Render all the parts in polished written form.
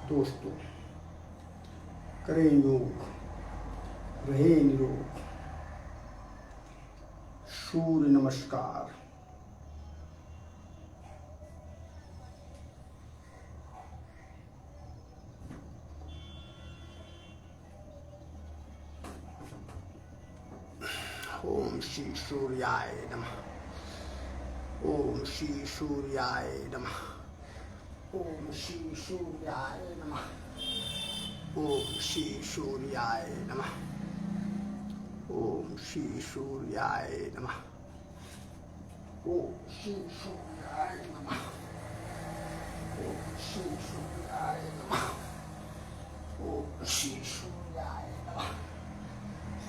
दोस्तों, करें योग, रहे निरोग। सूर्य नमस्कार। ओम श्री सूर्याय नमः। ओम श्री सूर्याय नमः। ओम श्री सूर्याय नमः। ओम श्री सूर्याय नमः। ओम श्री सूर्याय नमः। ओम श्री सूर्याय नमः। ओम श्री सूर्याय नमः। ओम श्री सूर्याय नमः।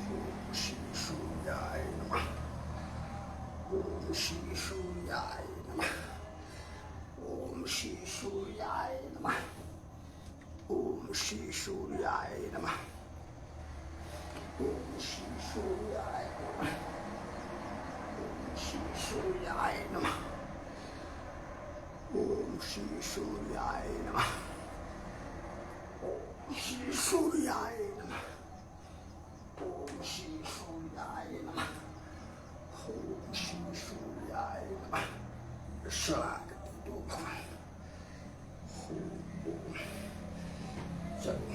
ओम श्री सूर्याय नमः। ओम श्री सूर्याय नमः। ओम श्री सूर्याय नमः। ओम श्री सूर्याय नमः। ओम श्री सूर्याय नमः। ओम श्री सूर्याय नमः। ओम श्री सूर्याय नमः। ओम श्री सूर्याय नमः। ओम श्री सूर्याय नमः। ओम श्री सूर्याय नमः। शरणागति दो भगवान। चलो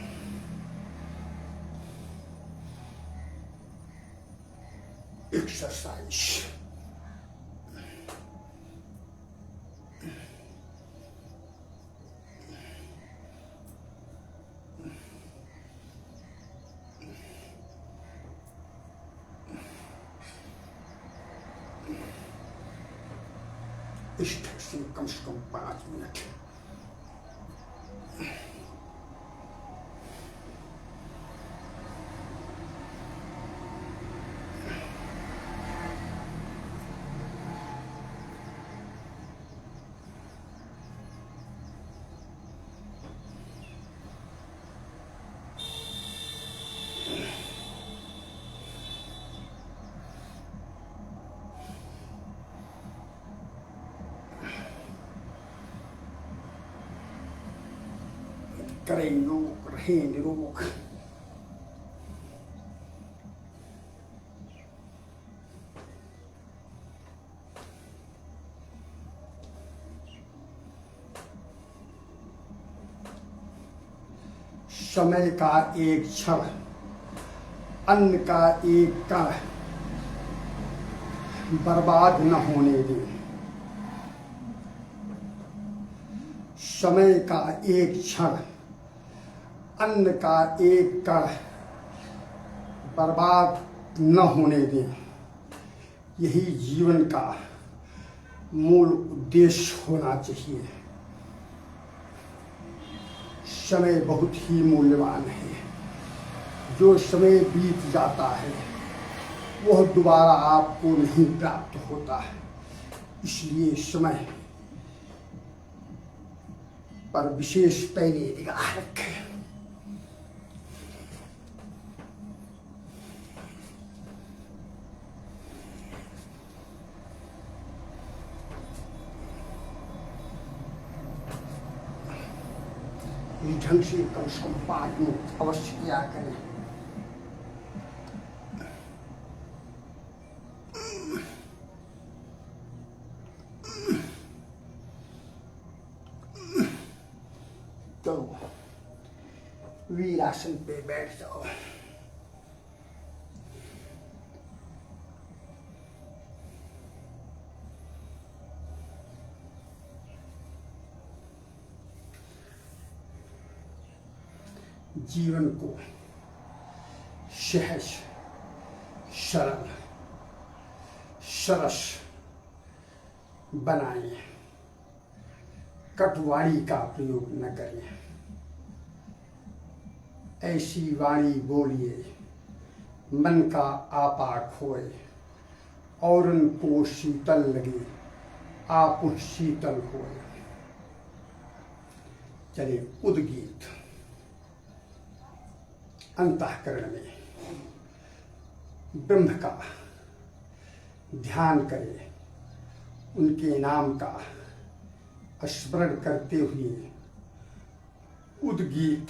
एक्सरसाइज। इस ढंग से कम 5 मिनट। करें योग, रहे निरोग। समय का एक क्षण, अन्न का एक कण बर्बाद न होने दें। समय का एक क्षण, अन्न का एक कण बर्बाद न होने दें। यही जीवन का मूल उद्देश्य होना चाहिए। समय बहुत ही मूल्यवान है। जो समय बीत जाता है वह दोबारा आपको नहीं प्राप्त होता है। इसलिए समय पर विशेष पैनी निगाह रखें। इस ढंग से कम 5 मिनट अवश्य किया करें। चलो वीरासन पे बैठ जाओ। जीवन को सहज, सरल, सरस बनाएं। कटवाणी का प्रयोग न करें। ऐसी वाणी बोलिए मन का आपा खोए। औरन को शीतल लगे आप शीतल होए। चलिए उद्गीत। अंतःकरण में ब्रह्म का ध्यान करें। उनके नाम का स्मरण करते हुए उद्गीत।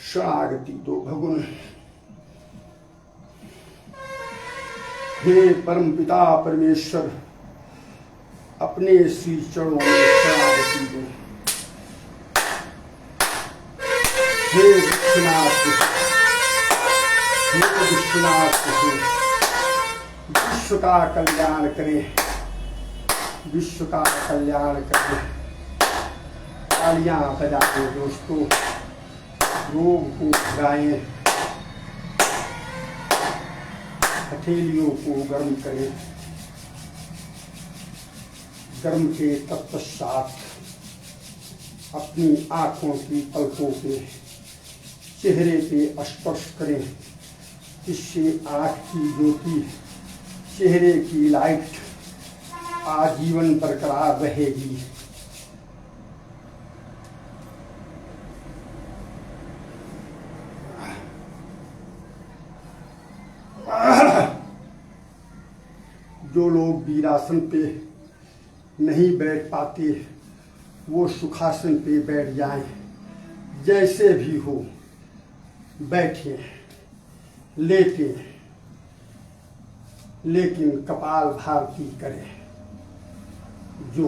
शरणागति दो भगुन। हे परम पिता परमेश्वर, अपने श्री चरणों में शरणागति दो। हे विश्वनाथ, हे विश्वनाथ, विश्व का कल्याण करें, विश्व का कल्याण करें। तालियां बजाएं दोस्तों, रोग को भगाएं, हथेलियों को गर्म करें। गर्म के तत्पश्चात अपनी आंखों की पलकों पे चेहरे पे स्पर्श करें, जिससे आंख की ज्योति, चेहरे की लाइट आजीवन बरकरार रहेगी। जो लोग वीरासन पे नहीं बैठ पाते वो सुखासन पे बैठ जाएं। जैसे भी हो बैठे लेटे, लेकिन कपाल भारती करें, जो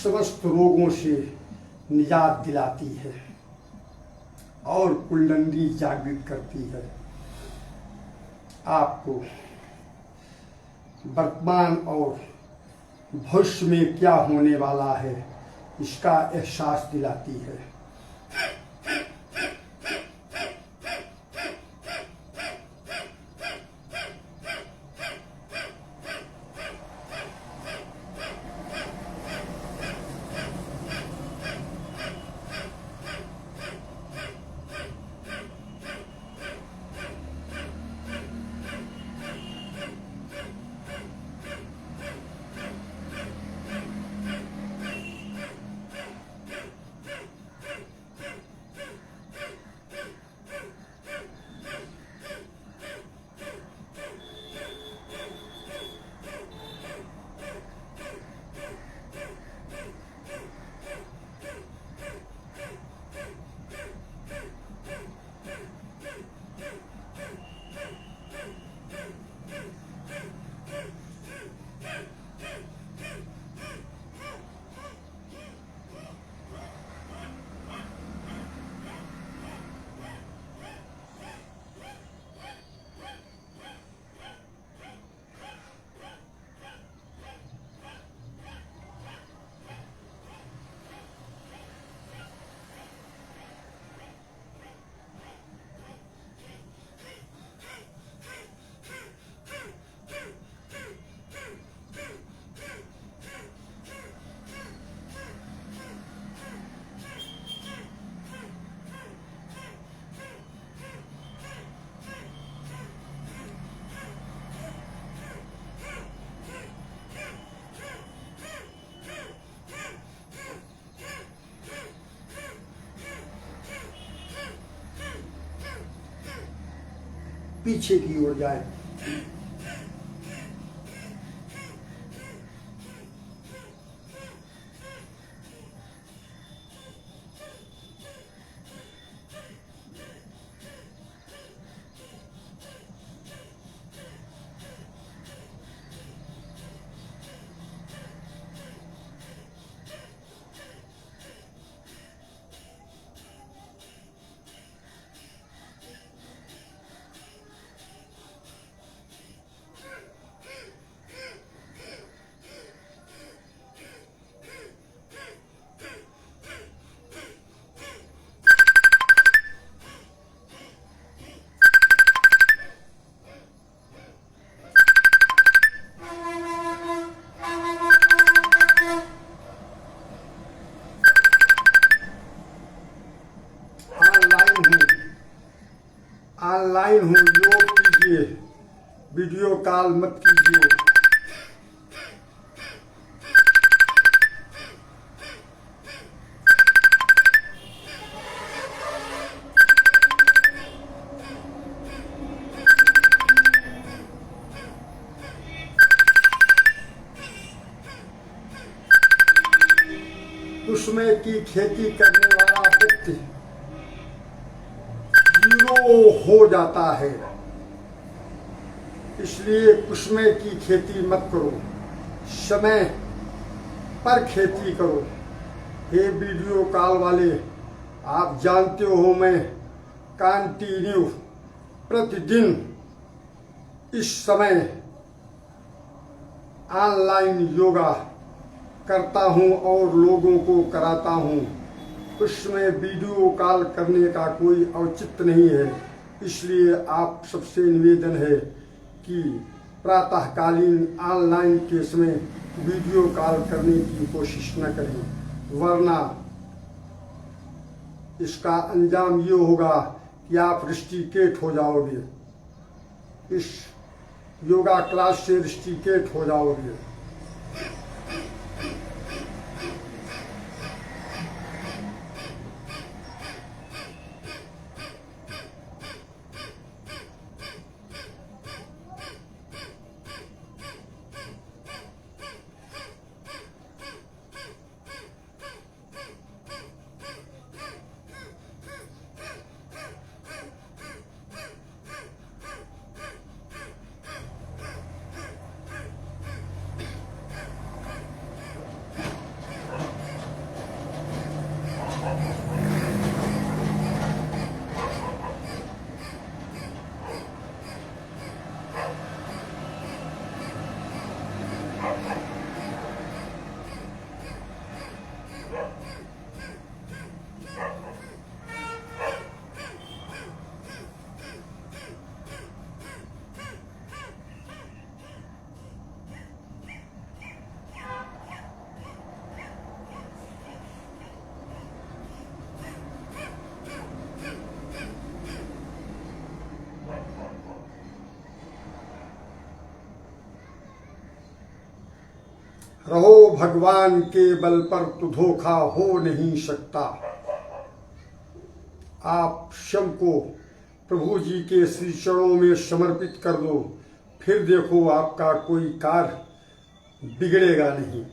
समस्त रोगों से निजात दिलाती है और कुंडली जागृत करती है। आपको वर्तमान और भविष्य में क्या होने वाला है इसका एहसास दिलाती है। पीछे की ओर जाए। काल मत कीजिए। कुसुमे की खेती करने वाला व्यक्ति जीरो हो जाता है, इसलिए कुसुमे की खेती मत करो, समय पर खेती करो। हे वीडियो कॉल वाले, आप जानते हो मैं कंटिन्यू प्रतिदिन इस समय ऑनलाइन योगा करता हूं और लोगों को कराता हूं। उसमें वीडियो कॉल करने का कोई औचित्य नहीं है, इसलिए आप सबसे निवेदन है कि प्रातःकालीन ऑनलाइन के समय वीडियो कॉल करने की कोशिश न करें, वरना इसका अंजाम ये होगा कि आप रिस्ट्रिकेट हो जाओगे, इस योगा क्लास से रिस्ट्रिकेट हो जाओगे। रहो भगवान के बल पर तो धोखा हो नहीं सकता। आप स्वयं को प्रभु जी के श्री चरणों में समर्पित कर दो, फिर देखो आपका कोई कार्य बिगड़ेगा नहीं।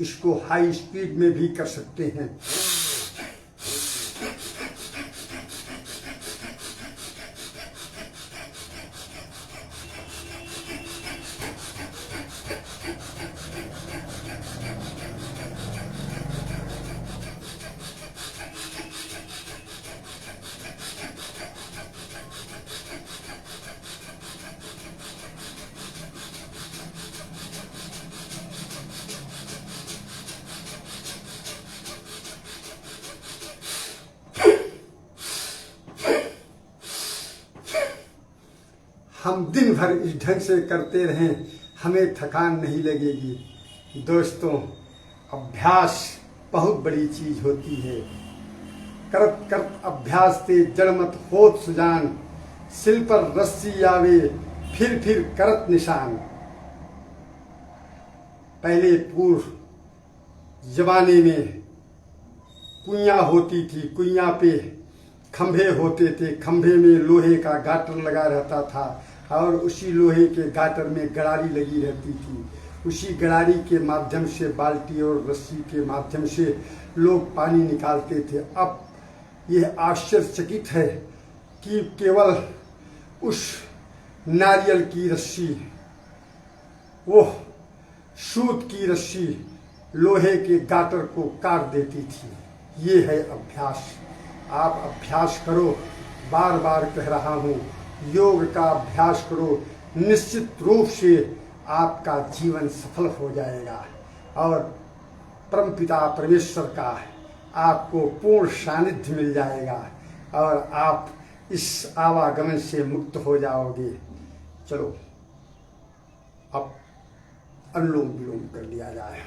इसको हाई स्पीड में भी कर सकते हैं। हम दिन भर इस ढंग से करते रहें, हमें थकान नहीं लगेगी। दोस्तों, अभ्यास बहुत बड़ी चीज होती है। करत करत अभ्यास ते जड़मत होत सुजान, सिल पर रस्सी आवे फिर करत निशान। पहले पूर्व जमाने में कुइयाँ होती थी, कुइयाँ पे खंभे होते थे, खंभे में लोहे का गाटर लगा रहता था और उसी लोहे के गाटर में गड़ारी लगी रहती थी। उसी गड़ारी के माध्यम से बाल्टी और रस्सी के माध्यम से लोग पानी निकालते थे। अब यह आश्चर्यचकित है कि केवल उस नारियल की रस्सी, वो सूत की रस्सी लोहे के गाटर को काट देती थी। ये है अभ्यास। आप अभ्यास करो, बार बार कह रहा हूँ, योग का अभ्यास करो, निश्चित रूप से आपका जीवन सफल हो जाएगा और परमपिता परमेश्वर का आपको पूर्ण सानिध्य मिल जाएगा और आप इस आवागमन से मुक्त हो जाओगे। चलो अब अनुलोम विलोम कर लिया जाए।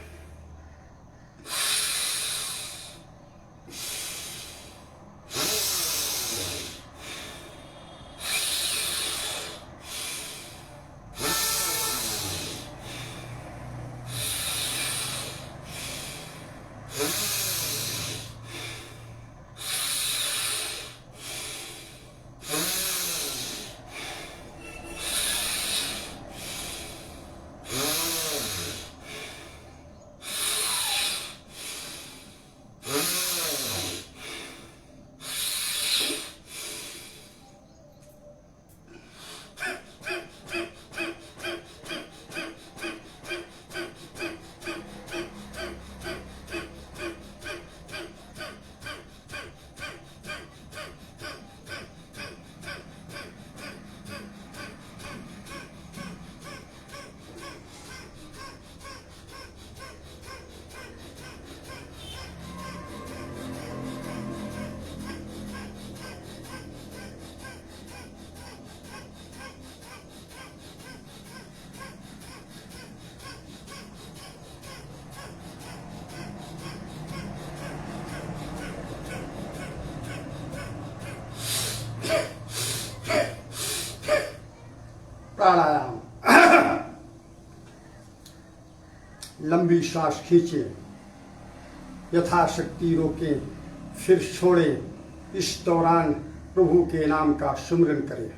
प्राणायाम। लंबी सांस खींचें, यथाशक्ति रोकें, फिर छोड़ें। इस दौरान प्रभु के नाम का सुमिरन करें।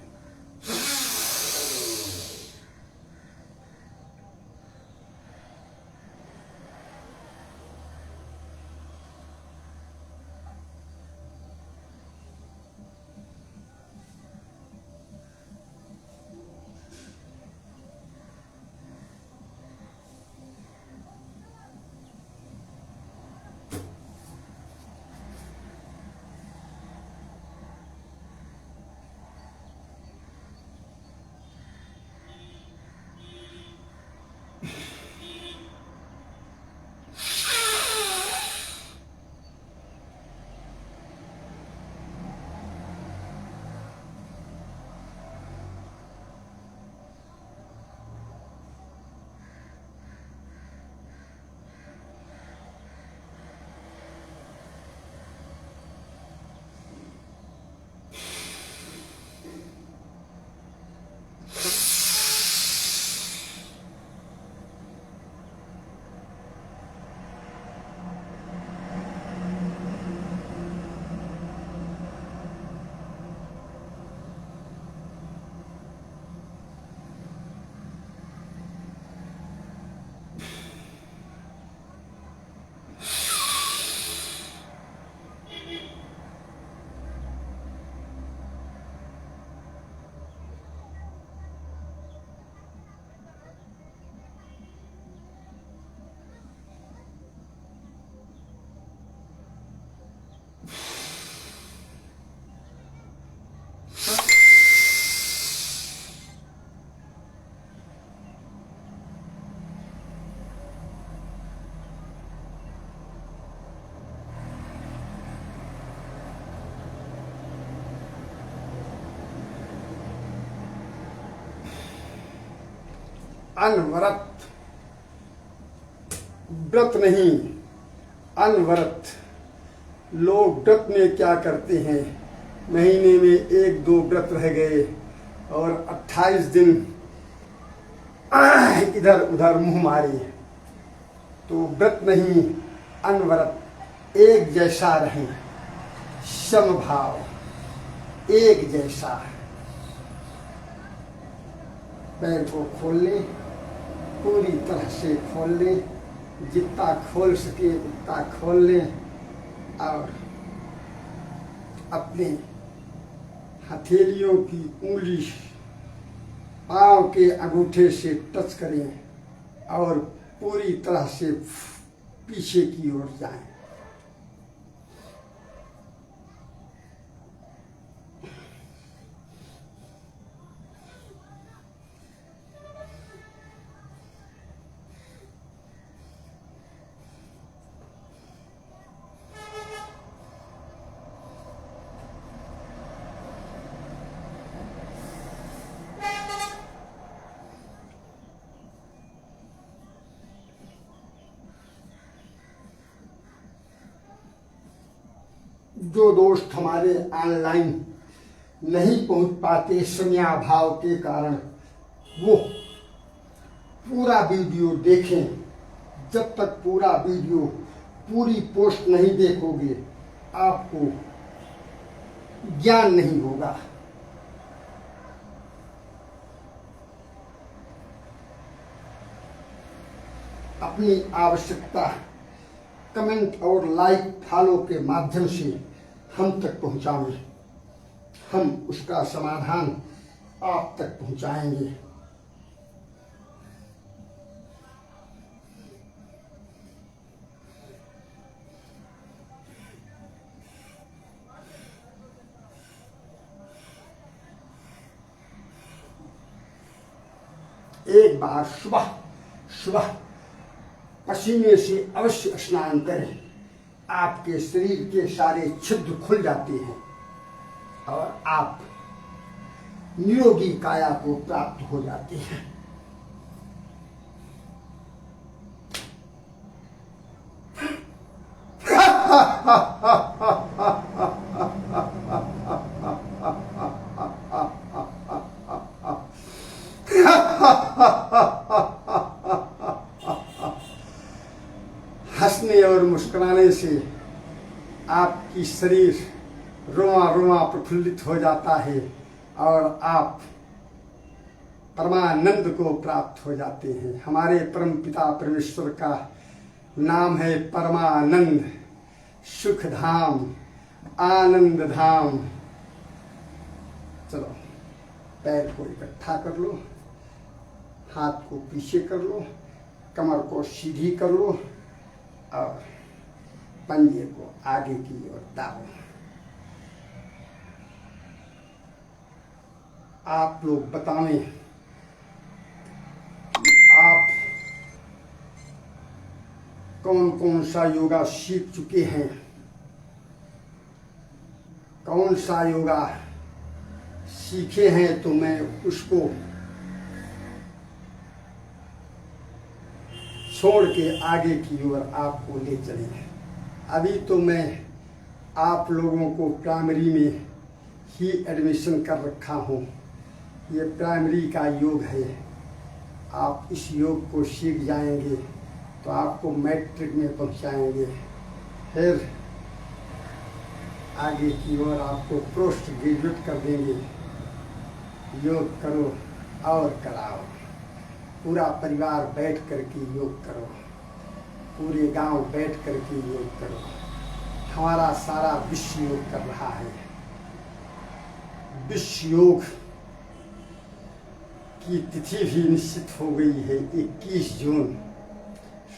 अनवरत, व्रत नहीं, अनवरत। लोग व्रत में क्या करते हैं, महीने में 1-2 व्रत रह गए और 28 दिन इधर उधर मुंह मारे। तो व्रत नहीं अनवरत एक जैसा रहें, समभाव एक जैसा। पैर को खोल लें, पूरी तरह से खोल लें, जितना खोल सके उतना खोल लें और अपने हथेलियों की उंगली पांव के अंगूठे से टच करें और पूरी तरह से पीछे की ओर जाएं। जो दोस्त हमारे ऑनलाइन नहीं पहुंच पाते समयाभाव के कारण, वो पूरा वीडियो देखें। जब तक पूरा वीडियो पूरी पोस्ट नहीं देखोगे आपको ज्ञान नहीं होगा। अपनी आवश्यकता कमेंट और लाइक फॉलो के माध्यम से हम तक पहुंचाएं, हम उसका समाधान आप तक पहुंचाएंगे। एक बार सुबह सुबह पसीने से अवश्य स्नान करें, आपके शरीर के सारे छिद्र खुल जाते हैं और आप निरोगी काया को प्राप्त हो जाते हैं। हंसने और मुस्कुराने से आपकी शरीर रोआ रोआ प्रफुल्लित हो जाता है और आप परमानंद को प्राप्त हो जाते हैं। हमारे परम पिता परमेश्वर का नाम है परमानंद, सुख धाम, आनंद धाम। चलो पैर को इकट्ठा कर लो, हाथ को पीछे कर लो, कमर को सीधी कर लो और पंजे को आगे की ओर दाबो। आप लोग बताएं, आप कौन कौन सा योगा सीख चुके हैं, कौन सा योगा सीखे हैं, तो मैं उसको छोड़ के आगे की ओर आपको ले चले। अभी तो मैं आप लोगों को प्राइमरी में ही एडमिशन कर रखा हूँ। ये प्राइमरी का योग है। आप इस योग को सीख जाएंगे तो आपको मैट्रिक में पहुँचाएंगे, फिर आगे की ओर आपको पोस्ट ग्रेजुएट कर देंगे। योग करो और कराओ, पूरा परिवार बैठ कर के योग करो, पूरे गांव बैठ कर के योग करो। हमारा सारा विश्व योग कर रहा है। विश्व योग की तिथि भी निश्चित हो गई है 21 जून।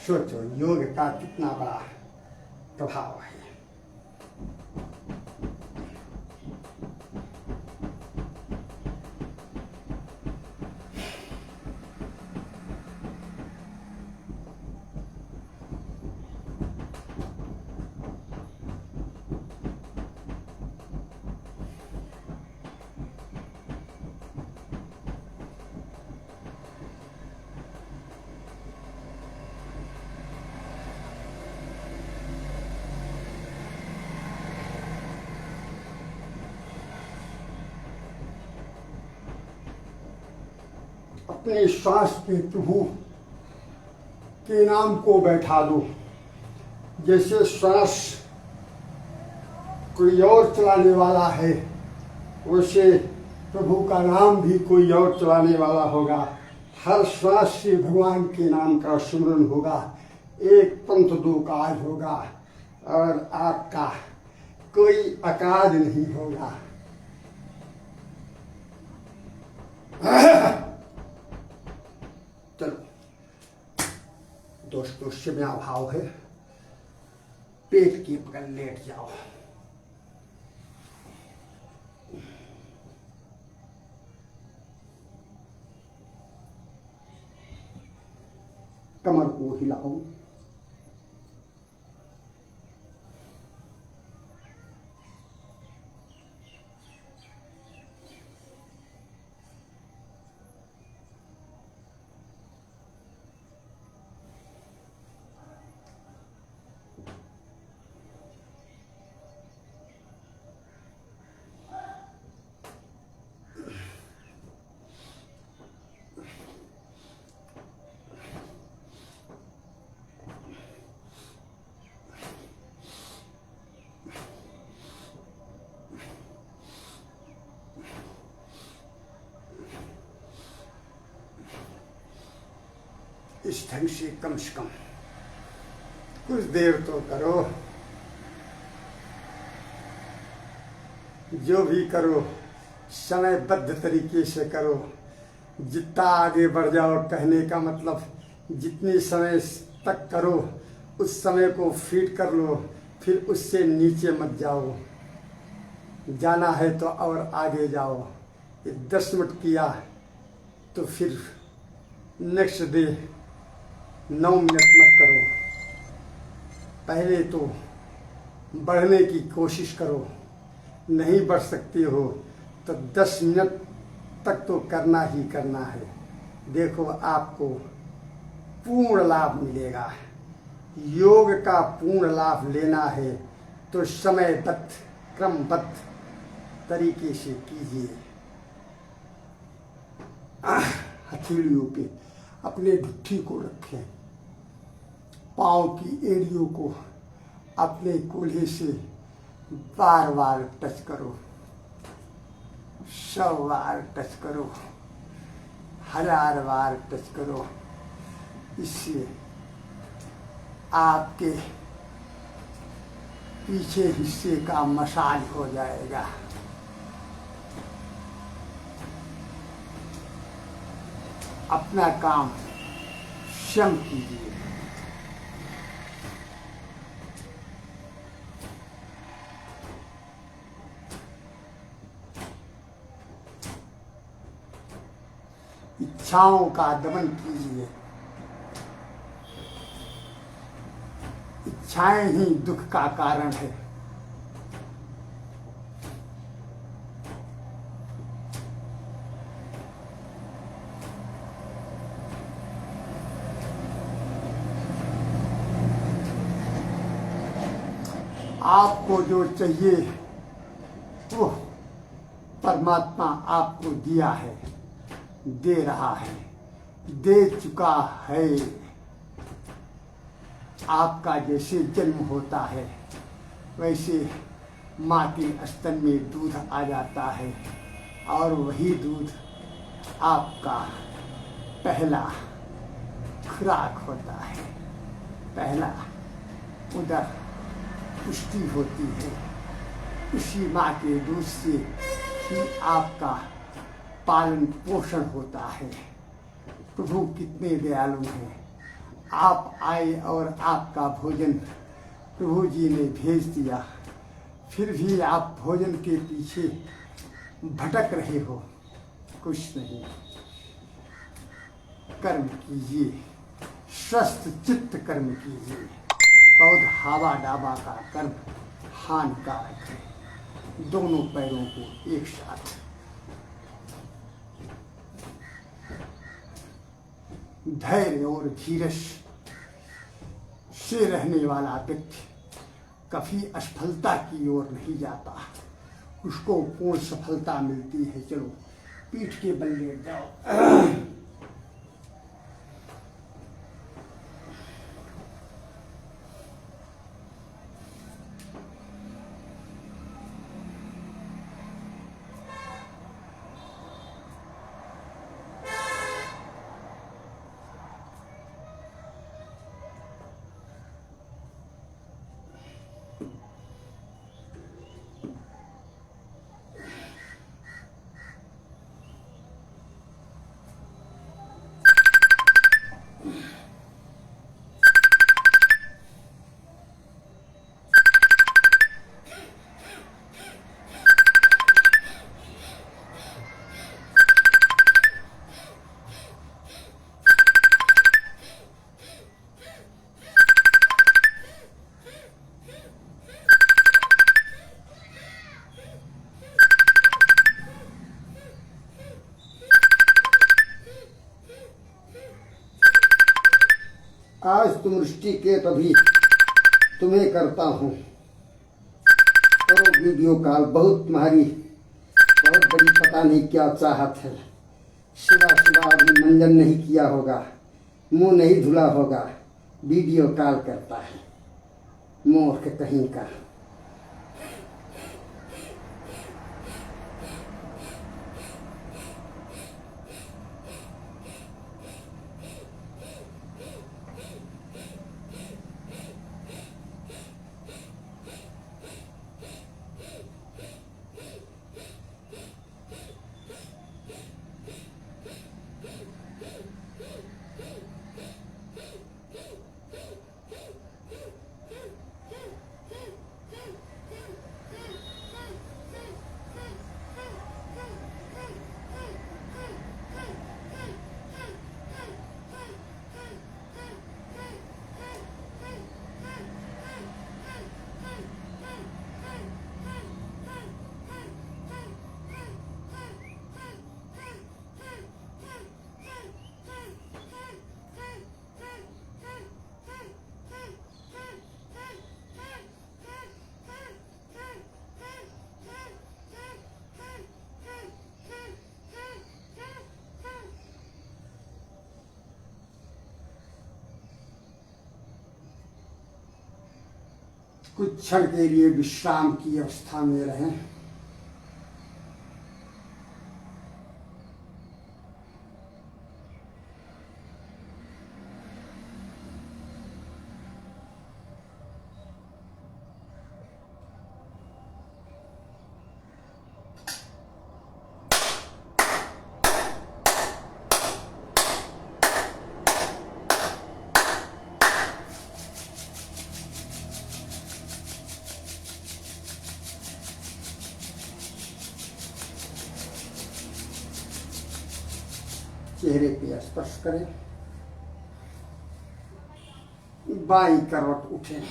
सोचो योग का कितना बड़ा प्रभाव है। अपने श्वास पे प्रभु के नाम को बैठा दो। जैसे श्वास कोई और चलाने वाला है, वैसे प्रभु का नाम भी कोई और चलाने वाला होगा। हर श्वास से भगवान के नाम का सुमरन होगा, एक पंथ दो काज होगा और आपका कोई अकाज नहीं होगा। चलो दोस्तों, समय अभाव है, पेट की पकड़ लेट जाओ। कमर को हिलाओ। इस ढंग से कम कुछ देर तो करो। जो भी करो समयबद्ध तरीके से करो। जितना आगे बढ़ जाओ, कहने का मतलब जितनी समय तक करो उस समय को फीड कर लो, फिर उससे नीचे मत जाओ। जाना है तो और आगे जाओ। ये 10 मिनट किया तो फिर नेक्स्ट डे 9 मिनट मत करो। पहले तो बढ़ने की कोशिश करो। नहीं बढ़ सकते हो तो 10 मिनट तक तो करना ही करना है। देखो आपको पूर्ण लाभ मिलेगा। योग का पूर्ण लाभ लेना है तो समयबद्ध क्रमबद्ध तरीके से कीजिए। हथेलियों पे अपने ढुट्ठी को रखें, पाँव की एड़ियों को अपने कोल्हे से बार बार टच करो, 100 बार टच करो, 1000 बार टच करो। इससे आपके पीछे हिस्से का मसाज हो जाएगा। अपना काम स्वयं कीजिए। इच्छाओं का दमन कीजिए। इच्छाएं ही दुख का कारण है। आपको जो चाहिए वो परमात्मा आपको दिया है, दे रहा है, दे चुका है। आपका जैसे जन्म होता है वैसे माँ के स्तन में दूध आ जाता है और वही दूध आपका पहला खुराक होता है, पहला उदर पुष्टि होती है। उसी माँ के दूध से ही आपका पालन पोषण होता है। प्रभु कितने दयालु हैं। आप आए और आपका भोजन प्रभु जी ने भेज दिया, फिर भी आप भोजन के पीछे भटक रहे हो। कुछ नहीं, कर्म कीजिए, स्वस्थ चित्त कर्म कीजिए। पौध हवा डाबा का कर्म हानिकारक है। दोनों पैरों को एक साथ धैर्य और धीरज से रहने वाला व्यक्ति कभी असफलता की ओर नहीं जाता, उसको पूर्ण सफलता मिलती है। चलो पीठ के बल लेट जाओ। दृष्टिकेत अभी तुम्हें करता हूँ। करो वीडियो कॉल। बहुत तुम्हारी बहुत बड़ी पता नहीं क्या चाहत है। सुबह सुबह अभी मंजन नहीं किया होगा, मुंह नहीं धुला होगा, वीडियो कॉल करता है, मूर्ख कहीं का। कुछ क्षण के लिए विश्राम की अवस्था में रहें। चेहरे पे स्पर्श करें, बाईं करवट उठें।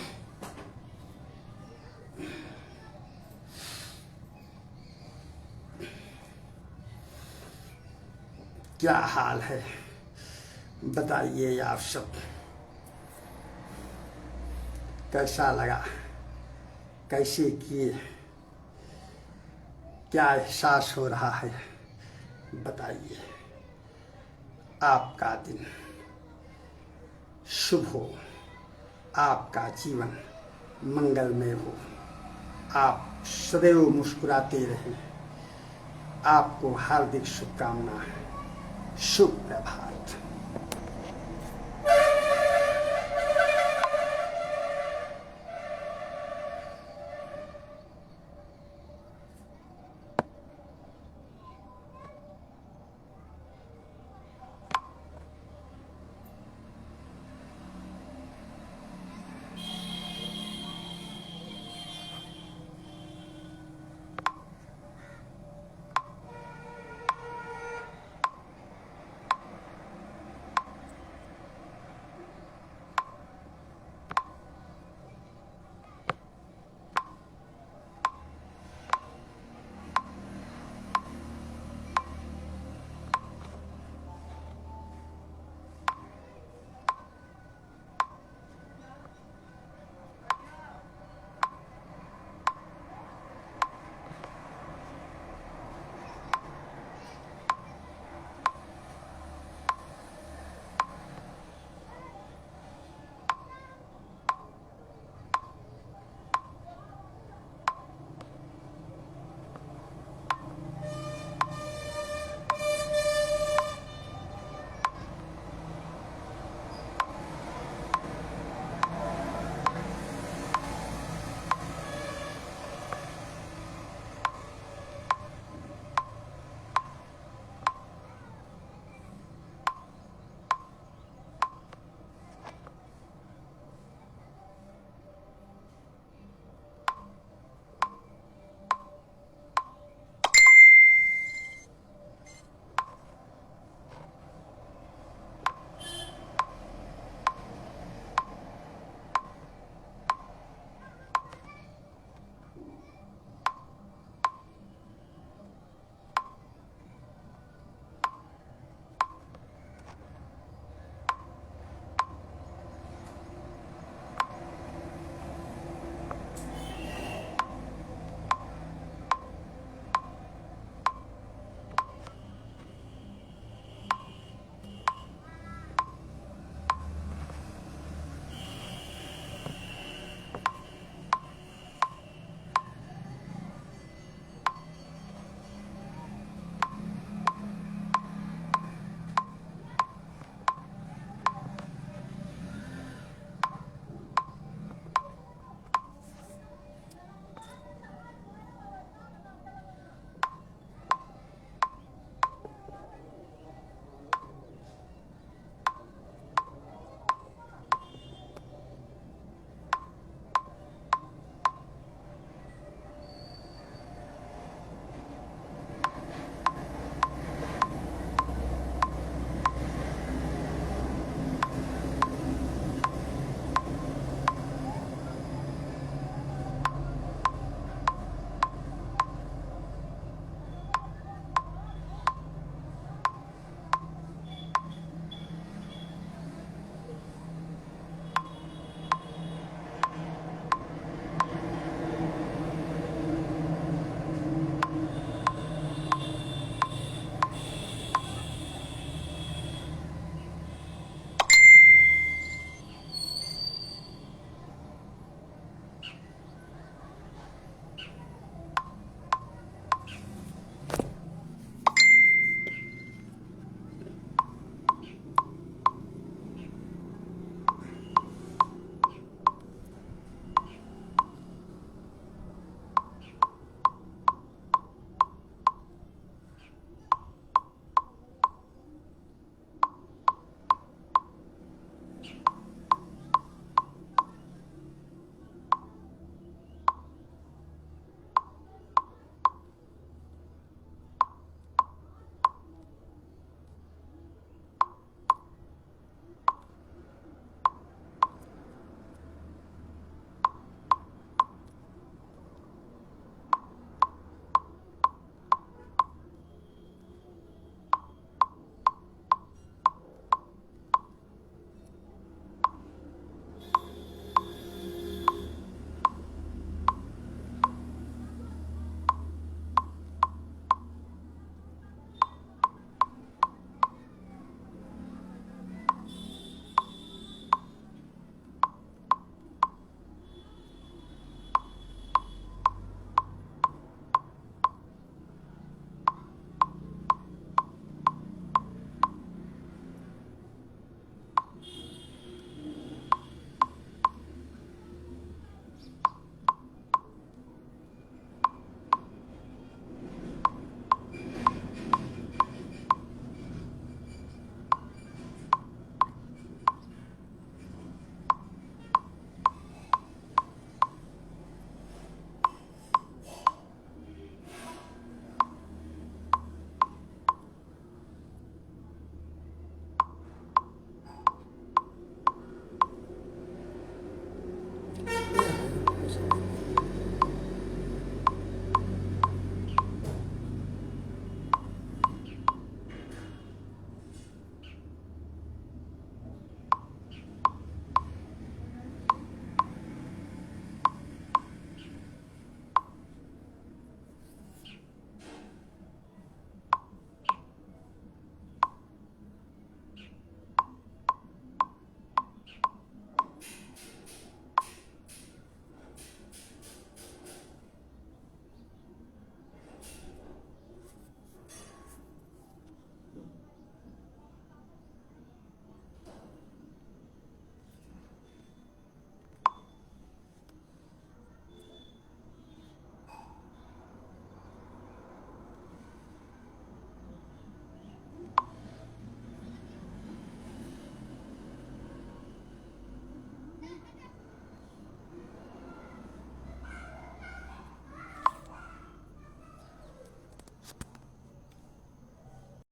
क्या हाल है बताइए आप सब, कैसा लगा, कैसे किए, क्या एहसास हो रहा है बताइए। आपका दिन शुभ हो, आपका जीवन मंगलमय हो, आप सदैव मुस्कुराते रहें। आपको हार्दिक शुभकामनाएं। शुभ प्रभात।